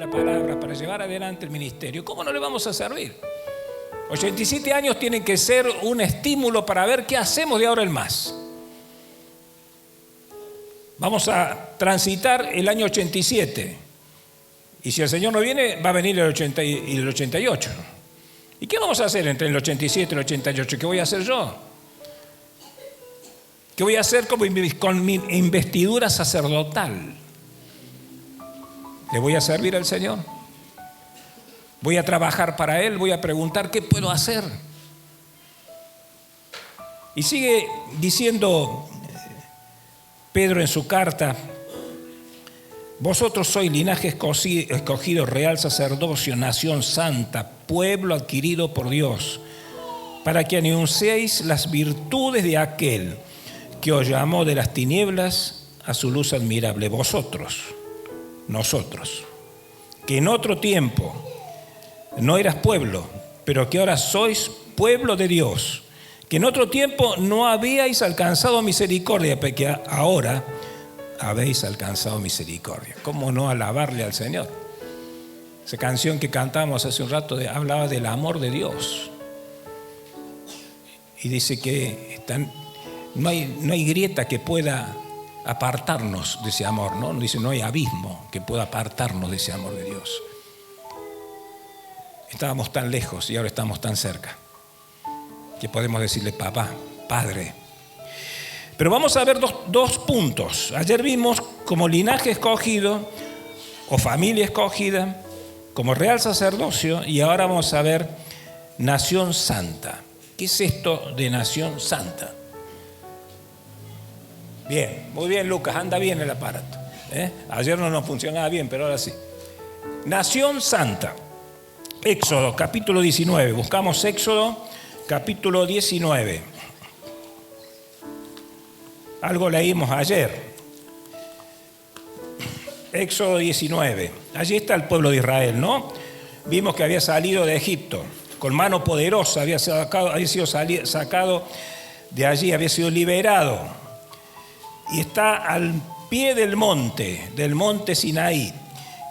la palabra, para llevar adelante el ministerio, ¿cómo no le vamos a servir? 87 años tienen que ser un estímulo para ver qué hacemos de ahora en más. Vamos a transitar el año 87. Y si el Señor no viene, va a venir el 80 y el 88. ¿Y qué vamos a hacer entre el 87 y el 88? ¿Qué voy a hacer yo? ¿Qué voy a hacer con mi investidura sacerdotal? ¿Le voy a servir al Señor? ¿Voy a trabajar para Él? ¿Voy a preguntar qué puedo hacer? Y sigue diciendo Pedro en su carta: vosotros sois linaje escogido, real sacerdocio, nación santa, pueblo adquirido por Dios, para que anunciéis las virtudes de aquel que os llamó de las tinieblas a su luz admirable. Vosotros, nosotros, que en otro tiempo no eras pueblo, pero que ahora sois pueblo de Dios, que en otro tiempo no habíais alcanzado misericordia, pero que ahora habéis alcanzado misericordia. ¿Cómo no alabarle al Señor? Esa canción que cantamos hace un rato hablaba del amor de Dios. Y dice que no hay grieta que pueda apartarnos de ese amor, ¿no? Dice, no hay abismo que pueda apartarnos de ese amor de Dios. Estábamos tan lejos y ahora estamos tan cerca que podemos decirle papá, padre. Pero vamos a ver dos puntos. Ayer vimos como linaje escogido o familia escogida, como real sacerdocio, y ahora vamos a ver nación santa. ¿Qué es esto de nación santa? Bien, muy bien, Lucas, anda bien el aparato. Ayer no nos funcionaba bien, pero ahora sí. Nación santa. Éxodo, capítulo 19. Buscamos Éxodo, capítulo 19. Algo leímos ayer. Éxodo 19. Allí está el pueblo de Israel, ¿no? Vimos que había salido de Egipto. Con mano poderosa había sido sacado de allí, había sido liberado. Y está al pie del monte Sinaí.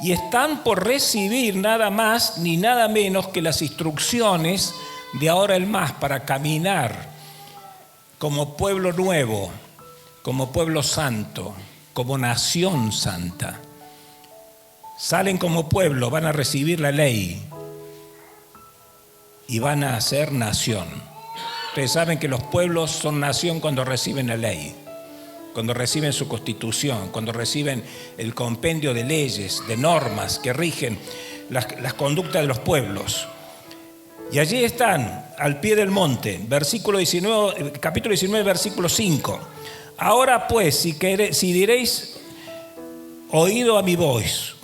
Y están por recibir nada más ni nada menos que las instrucciones de ahora en más para caminar como pueblo nuevo, como pueblo santo, como nación santa. Salen como pueblo, van a recibir la ley y van a ser nación. Ustedes saben que los pueblos son nación cuando reciben la ley, cuando reciben su constitución, cuando reciben el compendio de leyes, de normas que rigen las conductas de los pueblos. Y allí están, al pie del monte, capítulo 19, versículo 5. Ahora pues, si diréis oído a mi voz,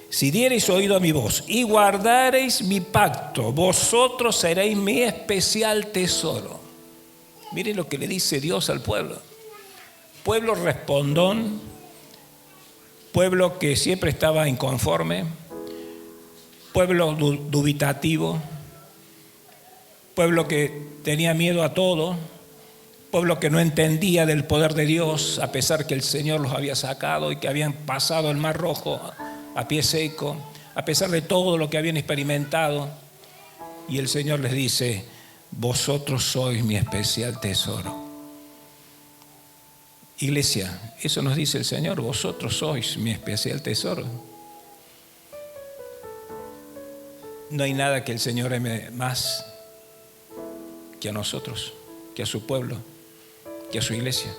si diereis oído a mi voz y guardareis mi pacto, vosotros seréis mi especial tesoro. Miren lo que le dice Dios al pueblo. Pueblo respondón, pueblo que siempre estaba inconforme, pueblo dubitativo, pueblo que tenía miedo a todo, pueblo que no entendía del poder de Dios, a pesar que el Señor los había sacado y que habían pasado el Mar Rojo a pie seco, a pesar de todo lo que habían experimentado. Y el Señor les dice, vosotros sois mi especial tesoro. Iglesia, eso nos dice el Señor, vosotros sois mi especial tesoro. No hay nada que el Señor ame más que a nosotros, que a su pueblo, que a su iglesia.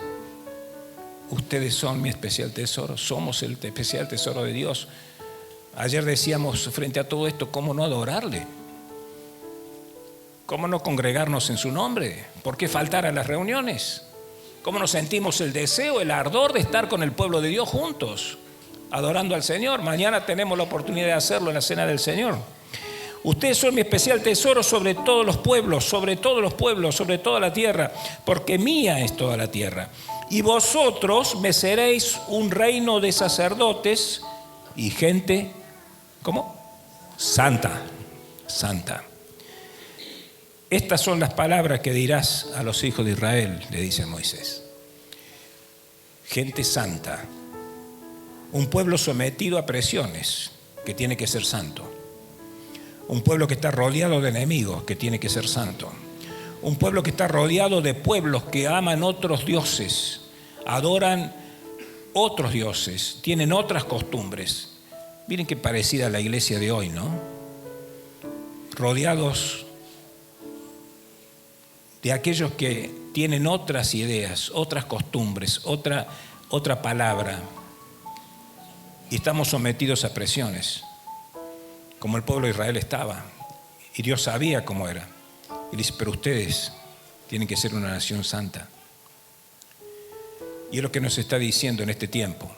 Ustedes son mi especial tesoro, somos el especial tesoro de Dios. Ayer decíamos frente a todo esto, ¿cómo no adorarle? ¿Cómo no congregarnos en su nombre? ¿Por qué faltar a las reuniones? ¿Cómo nos sentimos el deseo, el ardor de estar con el pueblo de Dios juntos, adorando al Señor? Mañana tenemos la oportunidad de hacerlo en la cena del Señor. Ustedes son mi especial tesoro sobre todos los pueblos, sobre toda la tierra, porque mía es toda la tierra. Y vosotros me seréis un reino de sacerdotes y gente, ¿cómo? Santa, santa. Estas son las palabras que dirás a los hijos de Israel, le dice a Moisés. Gente santa, un pueblo sometido a presiones, que tiene que ser santo. Un pueblo que está rodeado de enemigos, que tiene que ser santo. Un pueblo que está rodeado de pueblos que aman otros dioses, adoran otros dioses, tienen otras costumbres. Miren qué parecida a la iglesia de hoy, ¿no? Rodeados de aquellos que tienen otras ideas, otras costumbres, otra palabra. Y estamos sometidos a presiones, como el pueblo de Israel estaba. Y Dios sabía cómo era. Y dice, pero ustedes tienen que ser una nación santa. Y es lo que nos está diciendo en este tiempo.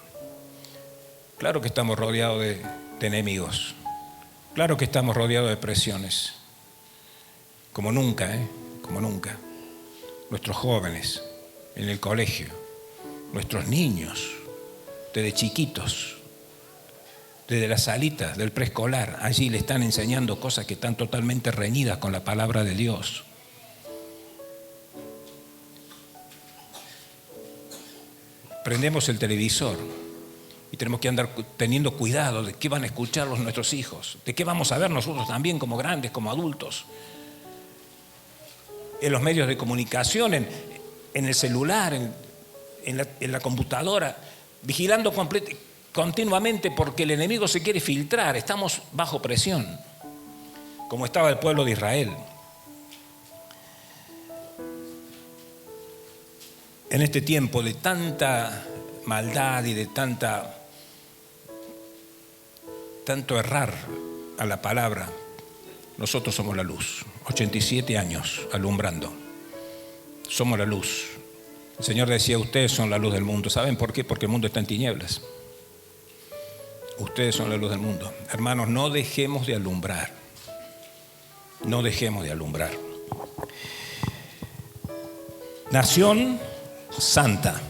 Claro que estamos rodeados de enemigos. Claro que estamos rodeados de presiones. Como nunca, como nunca. Nuestros jóvenes en el colegio, nuestros niños, desde chiquitos, desde las salitas del preescolar, allí le están enseñando cosas que están totalmente reñidas con la palabra de Dios. Prendemos el televisor y tenemos que andar teniendo cuidado de qué van a escuchar nuestros hijos, de qué vamos a ver nosotros también como grandes, como adultos. En los medios de comunicación, en el celular, en la computadora, vigilando continuamente porque el enemigo se quiere filtrar. Estamos bajo presión, como estaba el pueblo de Israel. En este tiempo de tanta maldad y de tanto errar a la palabra, nosotros somos la luz. 87 años alumbrando. Somos la luz. El Señor decía, ustedes son la luz del mundo. ¿Saben por qué? Porque el mundo está en tinieblas. Ustedes son la luz del mundo. Hermanos, no dejemos de alumbrar. No dejemos de alumbrar. Nación santa.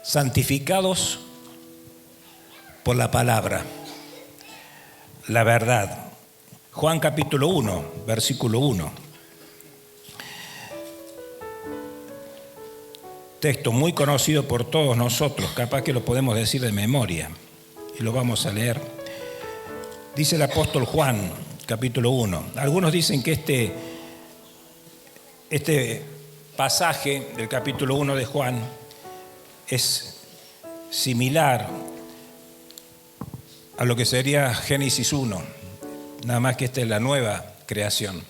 Santificados por la palabra, la verdad. Juan capítulo 1, versículo 1. Texto muy conocido por todos nosotros, capaz que lo podemos decir de memoria, y lo vamos a leer. Dice el apóstol Juan, capítulo 1. Algunos dicen que este pasaje del capítulo 1 de Juan es similar a lo que sería Génesis 1. Nada más que esta es la nueva creación.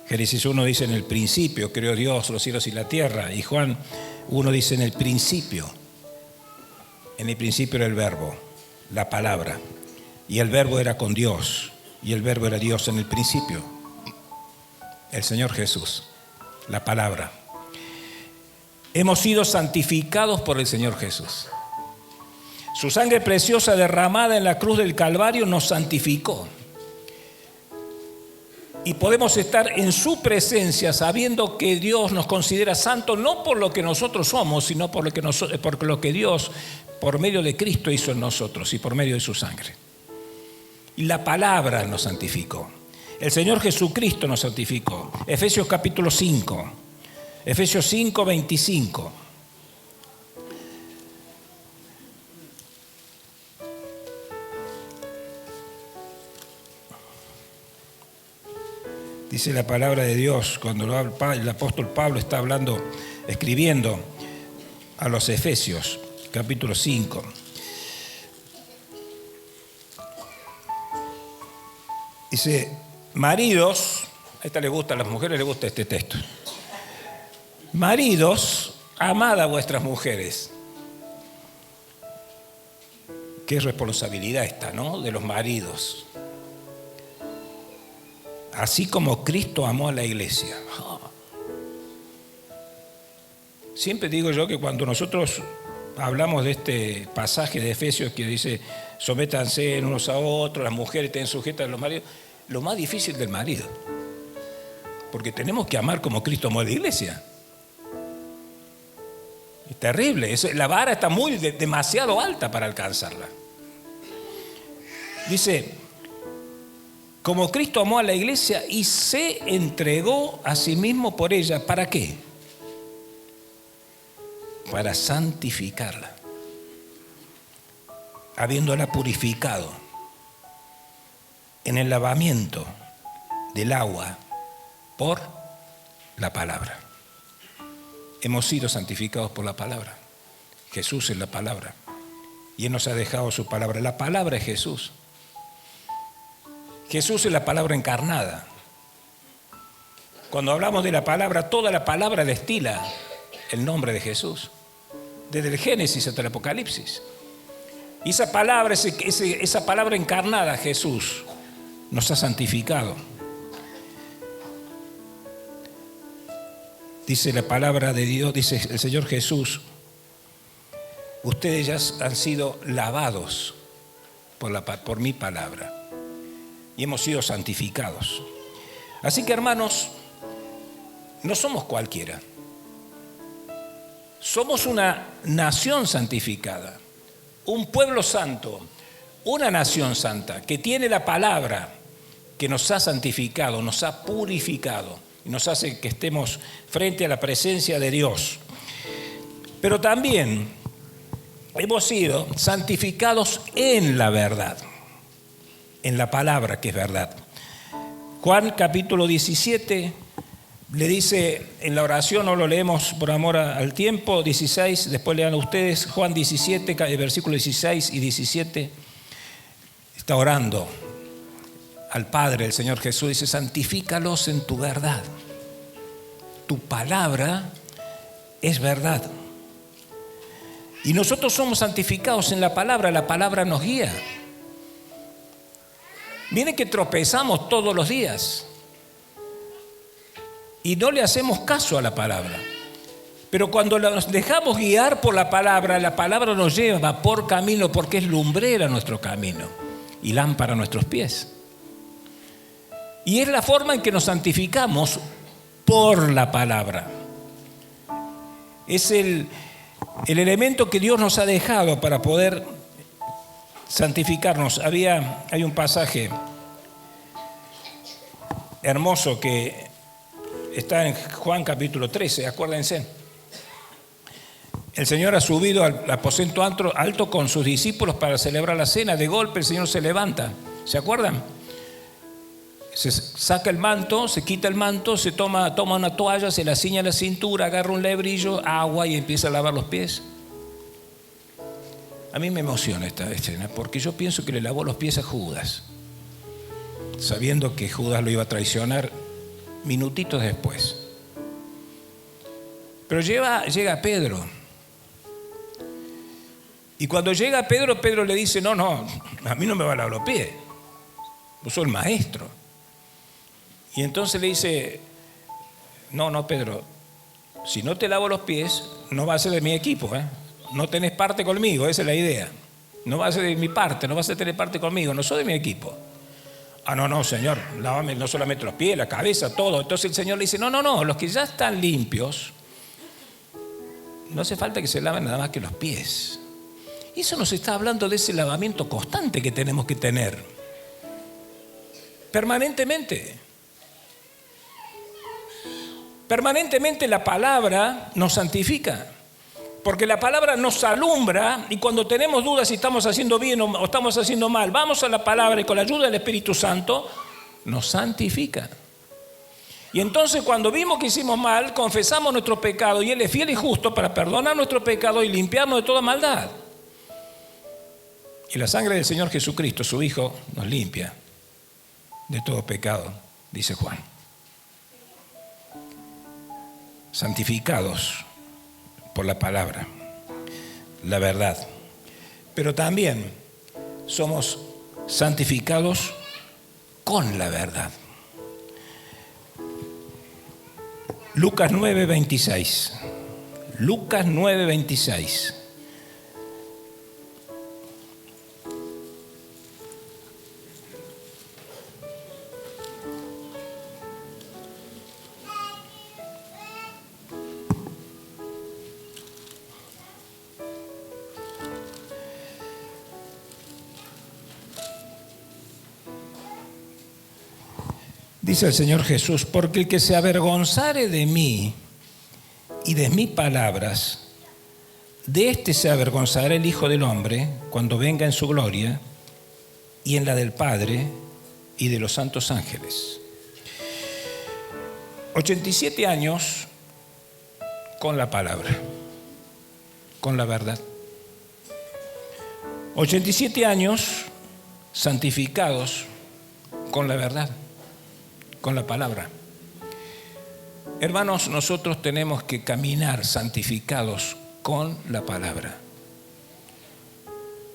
Génesis 1 dice, en el principio creó Dios los cielos y la tierra. Y Juan 1 dice, en el principio era el verbo, la palabra. Y el verbo era con Dios. Y el verbo era Dios en el principio. El Señor Jesús, la palabra. Hemos sido santificados por el Señor Jesús. Su sangre preciosa derramada en la cruz del Calvario nos santificó. Y podemos estar en su presencia sabiendo que Dios nos considera santos, no por lo que nosotros somos, sino por lo que Dios, por medio de Cristo, hizo en nosotros y por medio de su sangre. Y la palabra nos santificó. El Señor Jesucristo nos santificó. Efesios capítulo 5. Efesios 5, 25. Dice la palabra de Dios, cuando el apóstol Pablo está escribiendo a los Efesios, capítulo 5. Dice, maridos, a esta le gusta, a las mujeres les gusta este texto. Maridos, amad a vuestras mujeres. Qué responsabilidad esta, ¿no? De los maridos. Así como Cristo amó a la iglesia. Siempre digo yo que cuando nosotros hablamos de este pasaje de Efesios que dice, sométanse unos a otros, las mujeres estén sujetas a los maridos, lo más difícil del marido. Porque tenemos que amar como Cristo amó a la iglesia. Es terrible, la vara está demasiado alta para alcanzarla. Dice, como Cristo amó a la iglesia y se entregó a sí mismo por ella. ¿Para qué? Para santificarla. habiéndola purificado en el lavamiento del agua por la palabra. Hemos sido santificados por la palabra. Jesús es la palabra. Y Él nos ha dejado su palabra. La palabra es Jesús. Jesús es la palabra encarnada. Cuando hablamos de la palabra, toda la palabra destila el nombre de Jesús. Desde el Génesis hasta el Apocalipsis. Y esa palabra encarnada, Jesús, nos ha santificado. Dice la palabra de Dios, dice el Señor Jesús, ustedes ya han sido lavados por mi palabra y hemos sido santificados. Así que, hermanos, no somos cualquiera. Somos una nación santificada, un pueblo santo, una nación santa que tiene la palabra que nos ha santificado, nos ha purificado y nos hace que estemos frente a la presencia de Dios. Pero también hemos sido santificados en la verdad, en la palabra que es verdad. Juan capítulo 17 le dice en la oración, no lo leemos por amor al tiempo, 16, después lean ustedes, Juan 17, versículos 16 y 17, está orando al Padre, el Señor Jesús, dice, santifícalos en tu verdad. Tu palabra es verdad. Y nosotros somos santificados en la palabra nos guía. Miren que tropezamos todos los días y no le hacemos caso a la palabra. Pero cuando nos dejamos guiar por la palabra nos lleva por camino porque es lumbrera nuestro camino y lámpara a nuestros pies. Y es la forma en que nos santificamos por la palabra. Es el elemento que Dios nos ha dejado para poder santificarnos. Hay un pasaje hermoso que está en Juan capítulo 13, acuérdense. El Señor ha subido al aposento alto con sus discípulos para celebrar la cena. De golpe el Señor se levanta. ¿Se acuerdan? Se saca el manto, se quita el manto, se toma una toalla, se la ciña a la cintura, agarra un lebrillo, agua y empieza a lavar los pies. A mí me emociona esta escena porque yo pienso que le lavó los pies a Judas, sabiendo que Judas lo iba a traicionar minutitos después. Pero llega Pedro. Y cuando llega Pedro le dice, no, a mí no me va a lavar los pies. Vos sos el maestro. Y entonces le dice, no, Pedro, si no te lavo los pies, no vas a ser de mi equipo, ¿eh? No tenés parte conmigo, esa es la idea. No vas a ser de mi parte, no vas a tener parte conmigo, no soy de mi equipo. No, Señor, lávame no solamente los pies, la cabeza, todo. Entonces el Señor le dice, no, los que ya están limpios, no hace falta que se laven nada más que los pies. Y eso nos está hablando de ese lavamiento constante que tenemos que tener. Permanentemente. Permanentemente la palabra nos santifica, porque la palabra nos alumbra y cuando tenemos dudas si estamos haciendo bien o estamos haciendo mal, vamos a la palabra y con la ayuda del Espíritu Santo nos santifica. Y entonces cuando vimos que hicimos mal, confesamos nuestro pecado y Él es fiel y justo para perdonar nuestro pecado y limpiarnos de toda maldad. Y la sangre del Señor Jesucristo, su Hijo, nos limpia de todo pecado, dice Juan. Santificados por la palabra, la verdad. Pero también somos santificados con la verdad. Lucas 9:26. Lucas 9:26. Dice el Señor Jesús, porque el que se avergonzare de mí y de mis palabras, De este se avergonzará el Hijo del Hombre cuando venga en su gloria y en la del Padre y de los santos ángeles. 87 años con la palabra, con la verdad. 87 años santificados con la verdad, con la palabra. Hermanos, nosotros tenemos que caminar santificados con la palabra.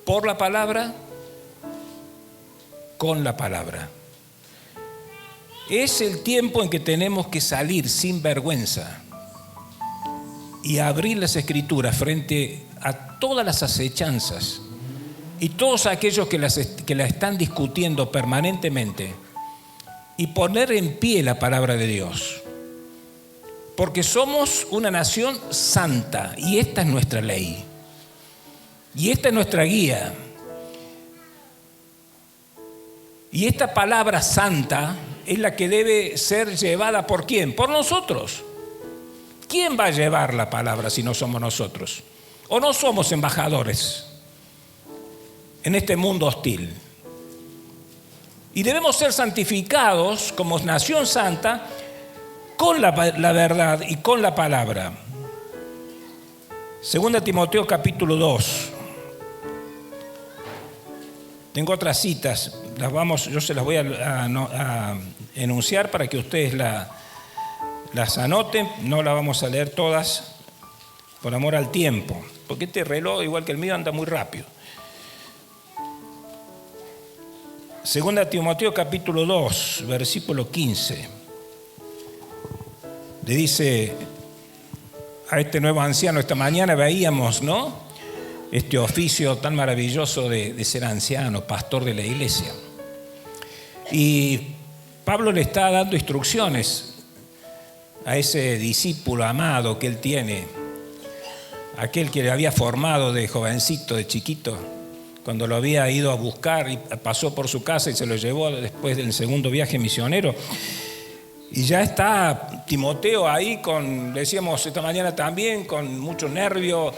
Por la palabra, con la palabra. Es el tiempo en que tenemos que salir sin vergüenza y abrir las Escrituras frente a todas las acechanzas y todos aquellos que la están discutiendo permanentemente y poner en pie la palabra de Dios. Porque somos una nación santa y esta es nuestra ley. Y esta es nuestra guía. Y esta palabra santa es la que debe ser llevada ¿por quién? Por nosotros. ¿Quién va a llevar la palabra si no somos nosotros? ¿O no somos embajadores en este mundo hostil? Y debemos ser santificados como nación santa con la verdad y con la palabra. 2 Timoteo capítulo 2. Tengo otras citas, yo se las voy a enunciar para que ustedes las anoten. No las vamos a leer todas por amor al tiempo, porque este reloj, igual que el mío, anda muy rápido. 2 Timoteo capítulo 2, versículo 15. Le dice a este nuevo anciano, esta mañana veíamos, ¿no?, este oficio tan maravilloso de ser anciano, pastor de la iglesia. Y Pablo le está dando instrucciones a ese discípulo amado que él tiene, aquel que le había formado de jovencito, de chiquito, cuando lo había ido a buscar y pasó por su casa y se lo llevó después del segundo viaje misionero. Y ya está Timoteo ahí decíamos esta mañana también, con mucho nervio,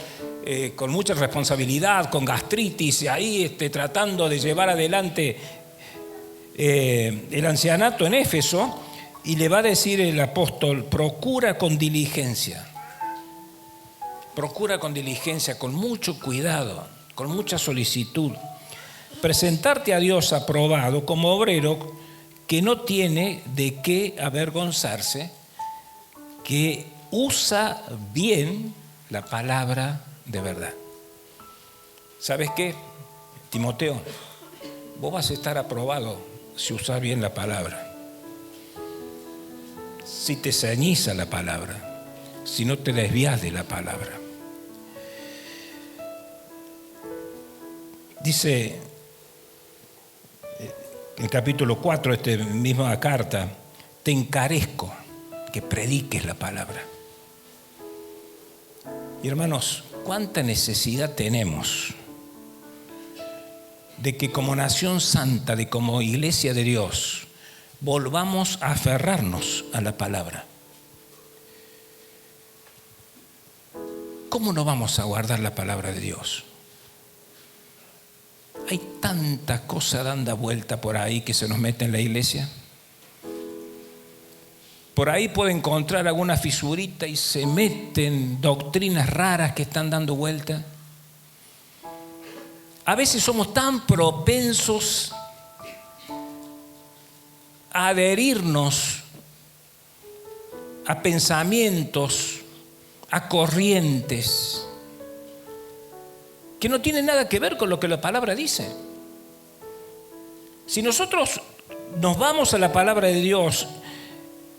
con mucha responsabilidad, con gastritis, ahí tratando de llevar adelante el ancianato en Éfeso. Y le va a decir el apóstol: procura con diligencia, con mucho cuidado, con mucha solicitud, presentarte a Dios aprobado como obrero que no tiene de qué avergonzarse, que usa bien la palabra de verdad. ¿Sabes qué, Timoteo? Vos vas a estar aprobado si usas bien la palabra, si te ceñís a la palabra, si no te desvías de la palabra. Dice en el capítulo 4 de esta misma carta: te encarezco que prediques la palabra. Y hermanos, cuánta necesidad tenemos de que como nación santa, de como iglesia de Dios, volvamos a aferrarnos a la palabra. ¿Cómo no vamos a guardar la palabra de Dios? Hay tanta cosa dando vuelta por ahí que se nos mete en la iglesia. Por ahí puede encontrar alguna fisurita y se meten doctrinas raras que están dando vuelta. A veces somos tan propensos a adherirnos a pensamientos, a corrientes que no tienen nada que ver con lo que la palabra dice. Si nosotros nos vamos a la palabra de Dios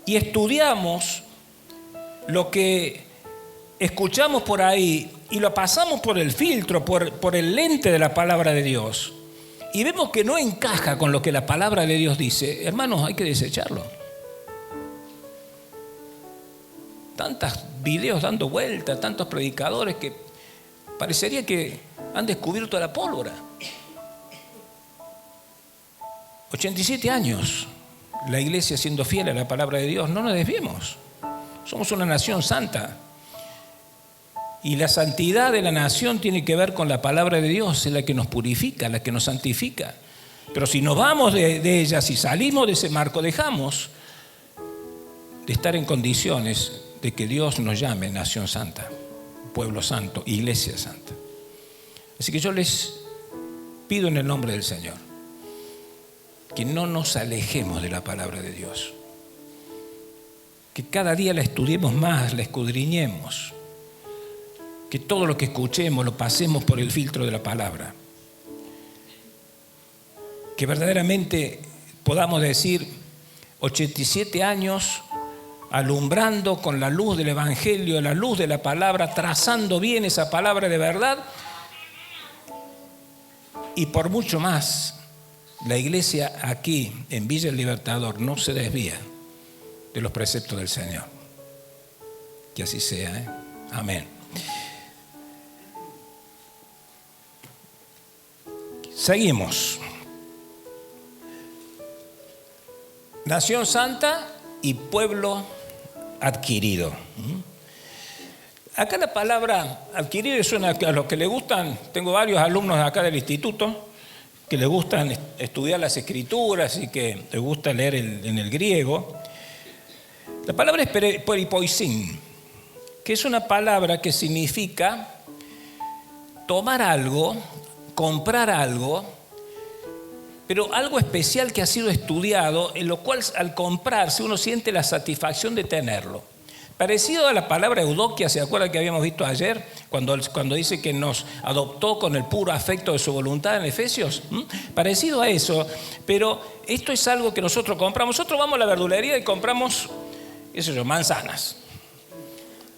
y estudiamos lo que escuchamos por ahí y lo pasamos por el filtro, por el lente de la palabra de Dios, y vemos que no encaja con lo que la palabra de Dios dice, hermanos, hay que desecharlo. Tantos videos dando vueltas, tantos predicadores que parecería que han descubierto la pólvora. 87 años, la iglesia siendo fiel a la palabra de Dios. No nos desviemos. Somos una nación santa. Y la santidad de la nación tiene que ver con la palabra de Dios, es la que nos purifica, la que nos santifica. Pero si nos vamos de ella, si salimos de ese marco, dejamos de estar en condiciones de que Dios nos llame nación santa, pueblo santo, iglesia santa. Así que yo les pido en el nombre del Señor que no nos alejemos de la palabra de Dios, que cada día la estudiemos más, la escudriñemos, que todo lo que escuchemos lo pasemos por el filtro de la palabra, que verdaderamente podamos decir 87 años alumbrando con la luz del Evangelio, la luz de la palabra, trazando bien esa palabra de verdad, y por mucho más, la iglesia aquí en Villa El Libertador no se desvía de los preceptos del Señor. Que así sea, ¿eh? Amén. Seguimos. Nación santa y pueblo adquirido. Acá la palabra adquirido suena a los que le gustan. Tengo varios alumnos acá del instituto que le gustan estudiar las escrituras y que les gusta leer en el griego. La palabra es peripoisin, que es una palabra que significa tomar algo, comprar algo, pero algo especial que ha sido estudiado, en lo cual al comprarse uno siente la satisfacción de tenerlo. Parecido a la palabra eudokia, ¿se acuerdan que habíamos visto ayer? Cuando dice que nos adoptó con el puro afecto de su voluntad en Efesios. Parecido a eso, pero esto es algo que nosotros compramos. Nosotros vamos a la verdulería y compramos, qué sé yo, manzanas.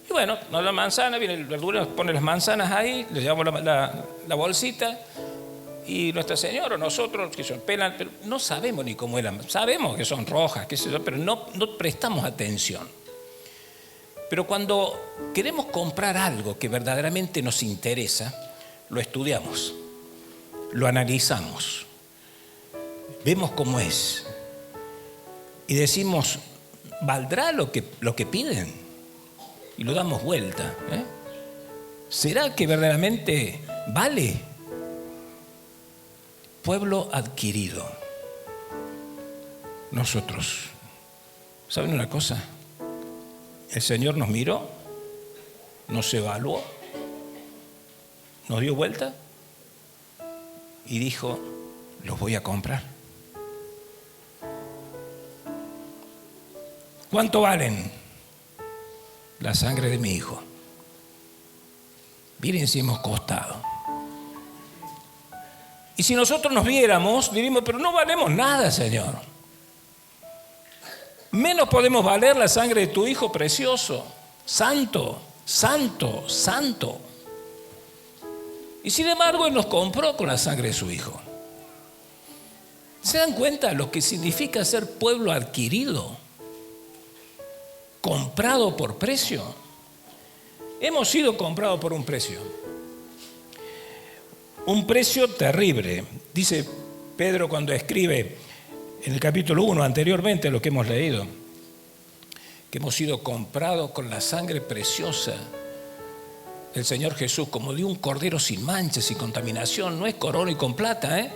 Y bueno, nos da manzana, viene el verdulero, nos pone las manzanas ahí, le llevamos la bolsita. Y Nuestra Señora o nosotros, que son pelan, pero no sabemos ni cómo eran. Sabemos que son rojas, qué sé yo, pero no prestamos atención. Pero cuando queremos comprar algo que verdaderamente nos interesa, lo estudiamos, lo analizamos, vemos cómo es y decimos, ¿valdrá lo que piden? Y lo damos vuelta. ¿Será que verdaderamente vale? Pueblo adquirido. Nosotros, ¿saben una cosa? El Señor nos miró, nos evaluó, nos dio vuelta y dijo, los voy a comprar. ¿Cuánto valen? La sangre de mi hijo. Miren si hemos costado. Y si nosotros nos viéramos, diríamos, pero no valemos nada, Señor. Menos podemos valer la sangre de tu Hijo precioso, santo, santo, santo. Y sin embargo, Él nos compró con la sangre de su Hijo. ¿Se dan cuenta lo que significa ser pueblo adquirido? Comprado por precio. Hemos sido comprados por un precio. Un precio terrible. Dice Pedro cuando escribe en el capítulo 1, anteriormente a lo que hemos leído, que hemos sido comprados con la sangre preciosa del Señor Jesús, como de un cordero sin manchas y contaminación. No es con oro y con plata,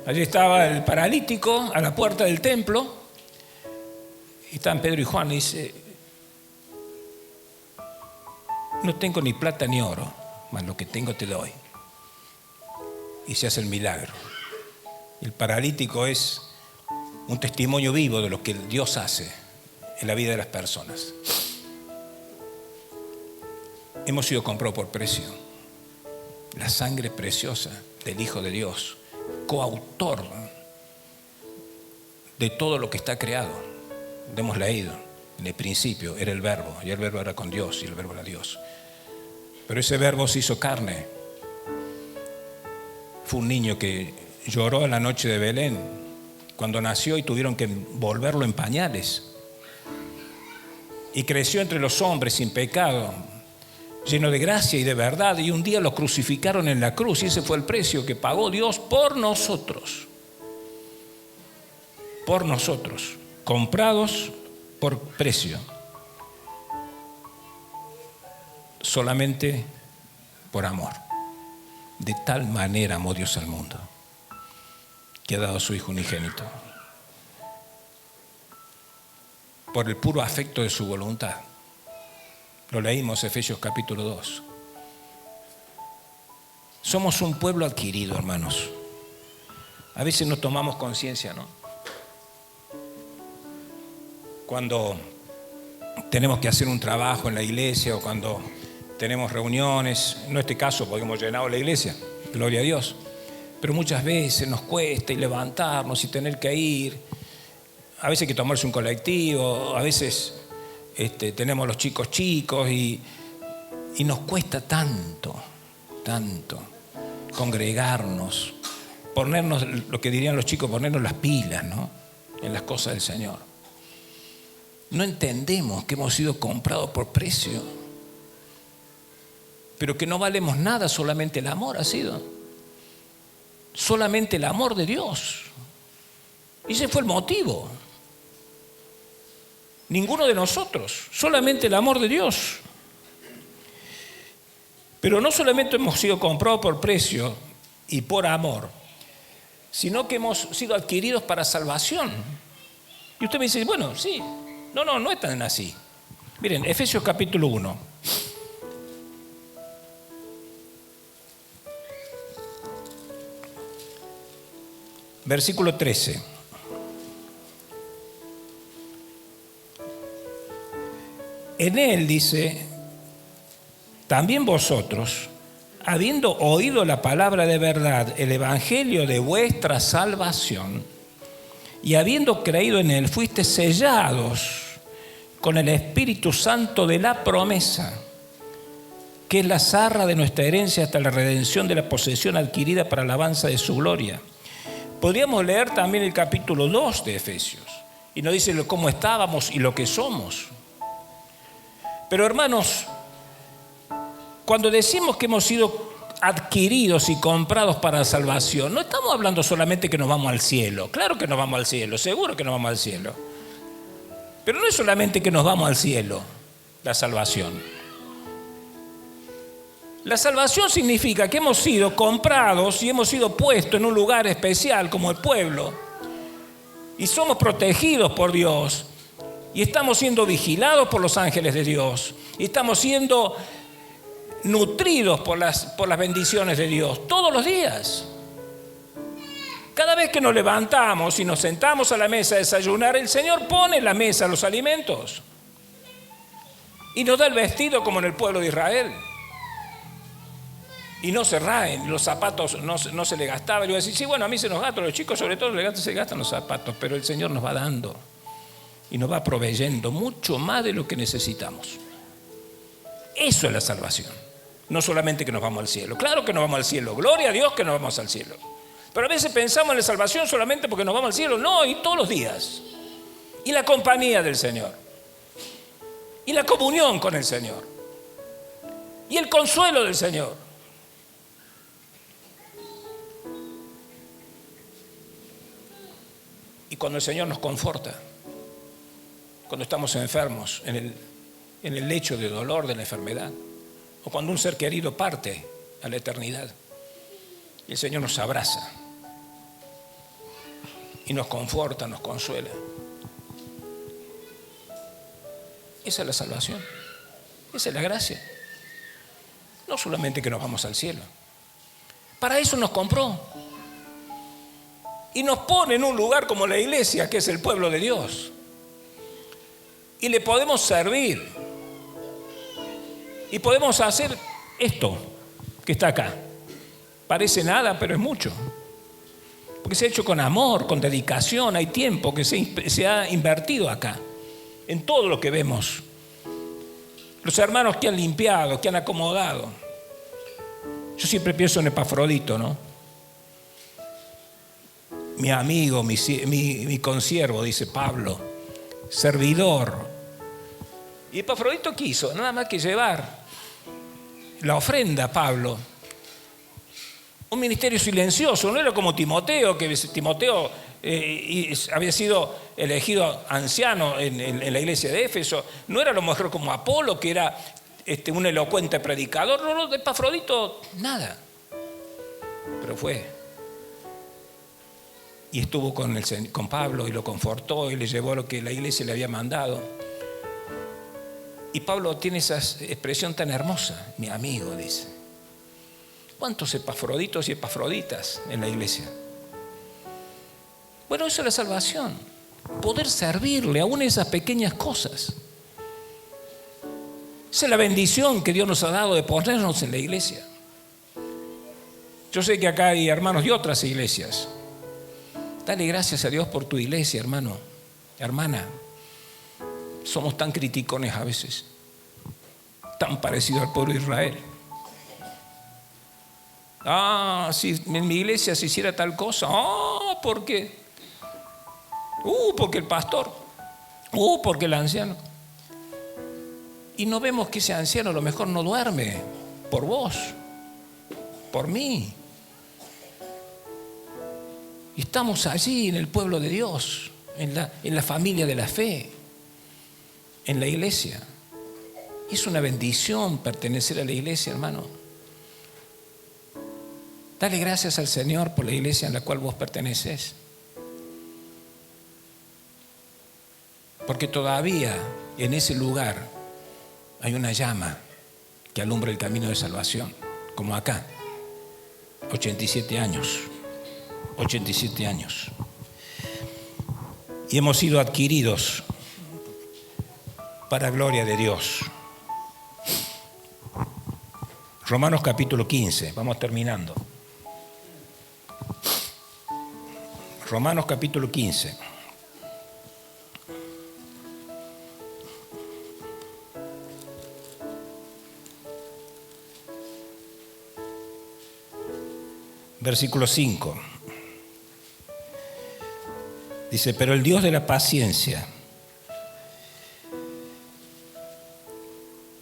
Allí estaba el paralítico a la puerta del templo, y están Pedro y Juan, y dice, no tengo ni plata ni oro, mas lo que tengo te doy. Y se hace el milagro. El paralítico es un testimonio vivo de lo que Dios hace en la vida de las personas. Hemos sido comprados por precio. La sangre preciosa del Hijo de Dios, coautor de todo lo que está creado. Lo hemos leído. En el principio era el Verbo, y el Verbo era con Dios, y el Verbo era Dios. Pero ese Verbo se hizo carne. Fue un niño que lloró a la noche de Belén cuando nació y tuvieron que envolverlo en pañales. Y creció entre los hombres sin pecado, lleno de gracia y de verdad. Y un día lo crucificaron en la cruz y ese fue el precio que pagó Dios por nosotros. Por nosotros, comprados por precio. solamente por amor. De tal manera amó Dios al mundo, que ha dado a su Hijo unigénito, por el puro afecto de su voluntad. Lo leímos, Efesios capítulo 2. Somos un pueblo adquirido, hermanos. A veces no tomamos conciencia, ¿no? Cuando tenemos que hacer un trabajo en la iglesia o cuando tenemos reuniones, en este caso porque hemos llenado la iglesia, gloria a Dios, pero muchas veces nos cuesta y levantarnos y tener que ir, a veces hay que tomarse un colectivo, a veces tenemos los chicos y nos cuesta tanto congregarnos, ponernos, lo que dirían los chicos, ponernos las pilas, ¿no?, en las cosas del Señor. No entendemos que hemos sido comprados por precio, pero que no valemos nada, solamente el amor ha sido. Solamente el amor de Dios. Y ese fue el motivo. Ninguno de nosotros, solamente el amor de Dios. Pero no solamente hemos sido comprados por precio y por amor, sino que hemos sido adquiridos para salvación. Y usted me dice, bueno, sí, no es tan así. Miren, Efesios capítulo 1. Versículo 13. En él dice, también vosotros, habiendo oído la palabra de verdad, el evangelio de vuestra salvación, y habiendo creído en él, fuiste sellados con el Espíritu Santo de la promesa, que es la zarra de nuestra herencia hasta la redención de la posesión adquirida para alabanza de su gloria. Podríamos leer también el capítulo 2 de Efesios, y nos dice cómo estábamos y lo que somos. Pero hermanos, cuando decimos que hemos sido adquiridos y comprados para la salvación, no estamos hablando solamente que nos vamos al cielo. Claro que nos vamos al cielo, seguro que nos vamos al cielo. Pero no es solamente que nos vamos al cielo, la salvación. La salvación significa que hemos sido comprados y hemos sido puestos en un lugar especial como el pueblo. Y somos protegidos por Dios. Y estamos siendo vigilados por los ángeles de Dios. Y estamos siendo nutridos por las bendiciones de Dios todos los días. Cada vez que nos levantamos y nos sentamos a la mesa a desayunar, el Señor pone en la mesa los alimentos y nos da el vestido como en el pueblo de Israel. Y no se raen, los zapatos no se le gastaban. Y yo decía, sí, bueno, a mí se nos gastan, los chicos sobre todo se gastan los zapatos, pero el Señor nos va dando y nos va proveyendo mucho más de lo que necesitamos. Eso es la salvación. No solamente que nos vamos al cielo. Claro que nos vamos al cielo. Gloria a Dios que nos vamos al cielo. Pero a veces pensamos en la salvación solamente porque nos vamos al cielo. No, y todos los días. Y la compañía del Señor. Y la comunión con el Señor. Y el consuelo del Señor. Y cuando el Señor nos conforta, cuando estamos enfermos, en el lecho de dolor de la enfermedad, o cuando un ser querido parte a la eternidad, y el Señor nos abraza y nos conforta, nos consuela. Esa es la salvación, esa es la gracia. No solamente que nos vamos al cielo, para eso nos compró y nos pone en un lugar como la iglesia, que es el pueblo de Dios, y le podemos servir y podemos hacer esto que está acá. Parece nada, pero es mucho, porque se ha hecho con amor, con dedicación. Hay tiempo que se ha invertido acá en todo lo que vemos. Los hermanos que han limpiado, que han acomodado. Yo siempre pienso en Epafrodito, ¿no? Mi amigo, mi consiervo, dice Pablo, servidor. Y Epafrodito quiso nada más que llevar la ofrenda a Pablo. Un ministerio silencioso, no era como Timoteo, que Timoteo había sido elegido anciano en la iglesia de Éfeso. No era a lo mejor como Apolo, que era un elocuente predicador. No, de Epafrodito, nada. Pero fue. Y estuvo con Pablo y lo confortó y le llevó lo que la iglesia le había mandado. Y Pablo tiene esa expresión tan hermosa, mi amigo, dice. ¿Cuántos Epafroditos y Epafroditas en la iglesia? Bueno, eso es la salvación. Poder servirle aún esas pequeñas cosas. Esa es la bendición que Dios nos ha dado de ponernos en la iglesia. Yo sé que acá hay hermanos de otras iglesias. Dale gracias a Dios por tu iglesia, hermano, hermana. Somos tan criticones a veces, tan parecidos al pueblo de Israel. Si en mi iglesia se hiciera tal cosa, ¿por qué? Porque el pastor, porque el anciano. Y no vemos que ese anciano a lo mejor no duerme por vos, por mí. Y estamos allí en el pueblo de Dios, en la familia de la fe, en la iglesia. Es una bendición pertenecer a la iglesia, hermano. Dale gracias al Señor por la iglesia en la cual vos perteneces. Porque todavía en ese lugar hay una llama que alumbra el camino de salvación, como acá. 87 años. 87 años. Y hemos sido adquiridos para gloria de Dios. Romanos capítulo 15, vamos terminando. Romanos capítulo 15. Versículo 5. Dice, pero el Dios de la paciencia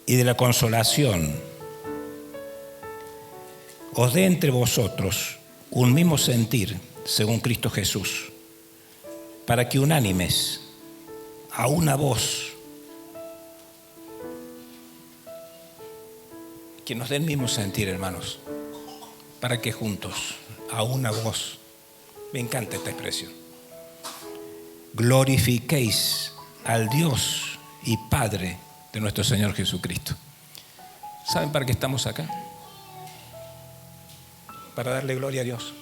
y de la consolación os dé entre vosotros un mismo sentir según Cristo Jesús, para que unánimes a una voz, que nos dé el mismo sentir, hermanos, para que juntos a una voz, me encanta esta expresión, glorifiquéis al Dios y Padre de nuestro Señor Jesucristo. ¿Saben para qué estamos acá? Para darle gloria a Dios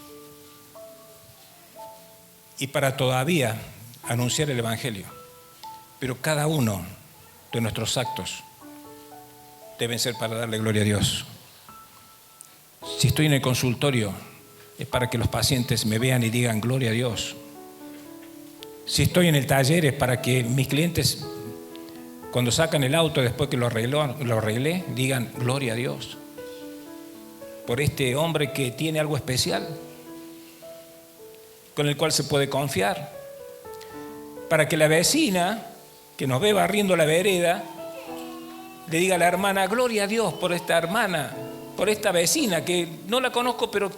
y para todavía anunciar el Evangelio. Pero cada uno de nuestros actos deben ser para darle gloria a Dios. Si estoy en el consultorio es para que los pacientes me vean y digan gloria a Dios. Si estoy en el taller es para que mis clientes, cuando sacan el auto después que lo arreglé, digan gloria a Dios por este hombre que tiene algo especial con el cual se puede confiar. Para que la vecina que nos ve barriendo la vereda le diga a la hermana gloria a Dios por esta hermana, por esta vecina que no la conozco, pero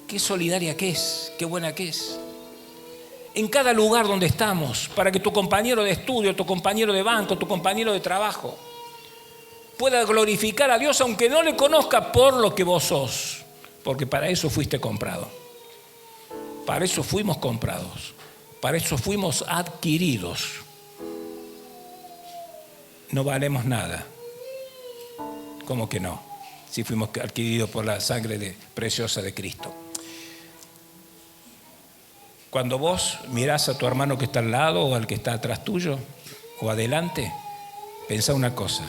qué solidaria que es, qué buena que es. En cada lugar donde estamos, para que tu compañero de estudio, tu compañero de banco, tu compañero de trabajo pueda glorificar a Dios aunque no le conozca por lo que vos sos, porque para eso fuiste comprado, para eso fuimos comprados, para eso fuimos adquiridos. No valemos nada. ¿Cómo que no? Si fuimos adquiridos por la sangre preciosa de Cristo. Cuando vos mirás a tu hermano que está al lado o al que está atrás tuyo o adelante, pensá una cosa.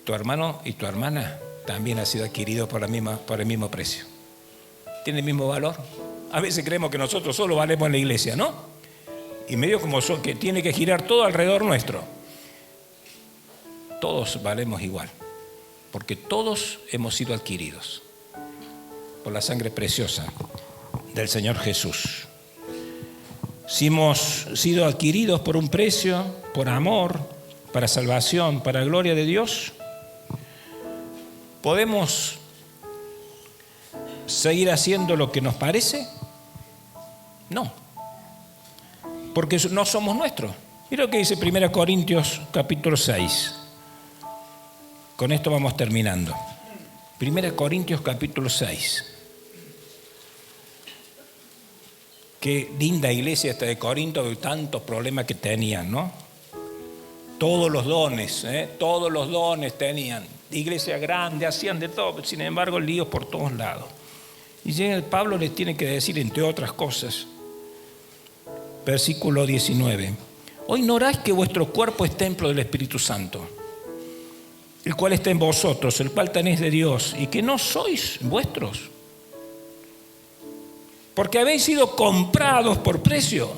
Tu hermano y tu hermana también han sido adquiridos por el mismo precio. Tiene el mismo valor. A veces creemos que nosotros solo valemos en la iglesia, ¿no? Y medio como son que tiene que girar todo alrededor nuestro. Todos valemos igual, porque todos hemos sido adquiridos por la sangre preciosa del Señor Jesús. Si hemos sido adquiridos por un precio, por amor, para salvación, para gloria de Dios, ¿podemos seguir haciendo lo que nos parece? No, porque no somos nuestros. Mira lo que dice 1 Corintios capítulo 6. Con esto vamos terminando. 1 Corintios capítulo 6. Qué linda iglesia esta de Corinto, de tantos problemas que tenían, ¿no? Todos los dones tenían. Iglesia grande, hacían de todo, sin embargo líos por todos lados. Y llega el Pablo, les tiene que decir, entre otras cosas, versículo 19: ¿O ignoráis que vuestro cuerpo es templo del Espíritu Santo, el cual está en vosotros, el cual tenéis de Dios, y que no sois vuestros? Porque habéis sido comprados por precio.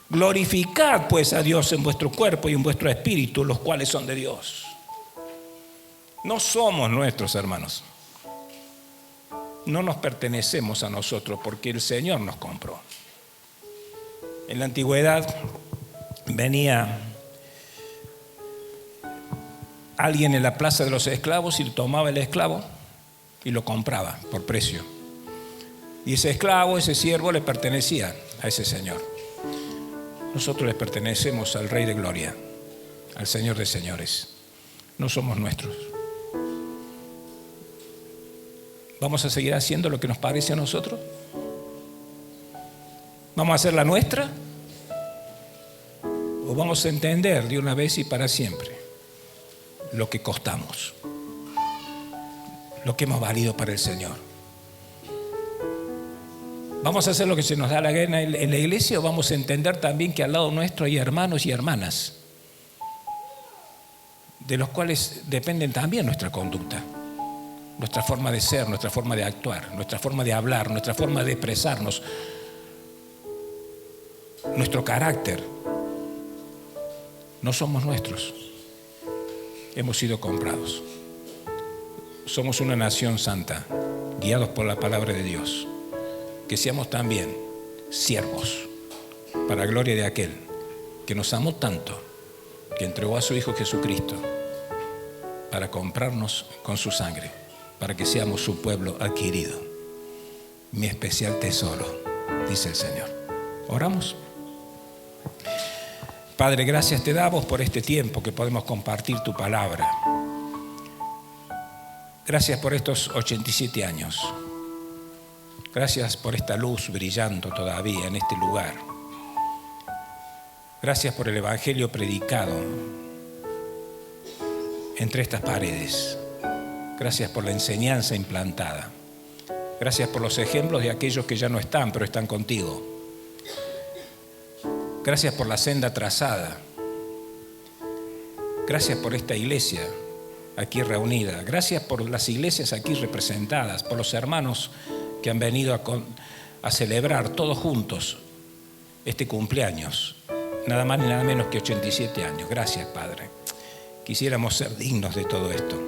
Glorificad pues a Dios en vuestro cuerpo y en vuestro espíritu, los cuales son de Dios. No somos nuestros, hermanos. No nos pertenecemos a nosotros, porque el Señor nos compró. En la antigüedad venía alguien en la plaza de los esclavos y tomaba el esclavo y lo compraba por precio. Y ese esclavo, ese siervo, le pertenecía a ese señor. Nosotros le pertenecemos al Rey de Gloria, al Señor de señores. No somos nuestros. ¿Vamos a seguir haciendo lo que nos parece a nosotros? ¿Vamos a hacer la nuestra? ¿O vamos a entender de una vez y para siempre lo que costamos, lo que hemos valido para el Señor? ¿Vamos a hacer lo que se nos da la gana en la iglesia, o vamos a entender también que al lado nuestro hay hermanos y hermanas de los cuales dependen también nuestra conducta, nuestra forma de ser, nuestra forma de actuar, nuestra forma de hablar, nuestra forma de expresarnos, nuestro carácter? No somos nuestros. Hemos sido comprados. Somos una nación santa, guiados por la palabra de Dios. Que seamos también siervos para gloria de aquel que nos amó tanto, que entregó a su Hijo Jesucristo para comprarnos con su sangre, para que seamos su pueblo adquirido, mi especial tesoro, dice el Señor. ¿Oramos? Padre, gracias te damos por este tiempo que podemos compartir tu palabra. Gracias por estos 87 años. Gracias por esta luz brillando todavía en este lugar. Gracias por el Evangelio predicado entre estas paredes. Gracias por la enseñanza implantada. Gracias por los ejemplos de aquellos que ya no están, pero están contigo. Gracias por la senda trazada. Gracias por esta iglesia aquí reunida. Gracias por las iglesias aquí representadas, por los hermanos que han venido a celebrar todos juntos este cumpleaños, nada más ni nada menos que 87 años. Gracias, Padre. Quisiéramos ser dignos de todo esto.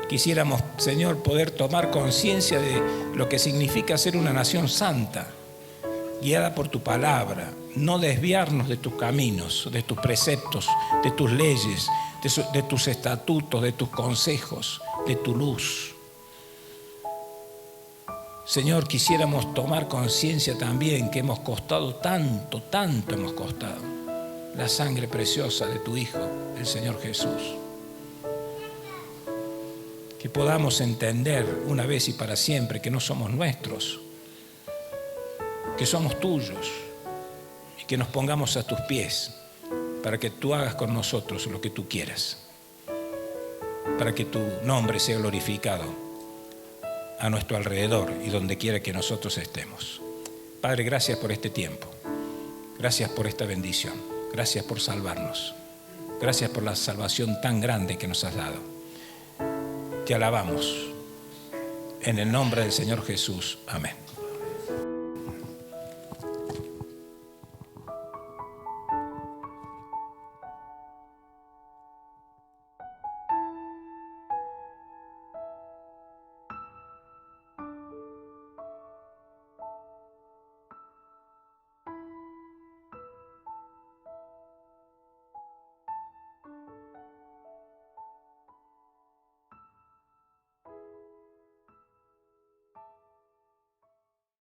Quisiéramos, Señor, poder tomar conciencia de lo que significa ser una nación santa, guiada por tu palabra, no desviarnos de tus caminos, de tus preceptos, de tus leyes, de tus estatutos, de tus consejos, de tu luz. Señor, quisiéramos tomar conciencia también que hemos costado tanto, tanto hemos costado la sangre preciosa de tu Hijo, el Señor Jesús. Que podamos entender una vez y para siempre que no somos nuestros, que somos tuyos, y que nos pongamos a tus pies para que tú hagas con nosotros lo que tú quieras, para que tu nombre sea glorificado a nuestro alrededor y donde quiera que nosotros estemos. Padre, gracias por este tiempo. Gracias por esta bendición. Gracias por salvarnos. Gracias por la salvación tan grande que nos has dado. Te alabamos. En el nombre del Señor Jesús. Amén.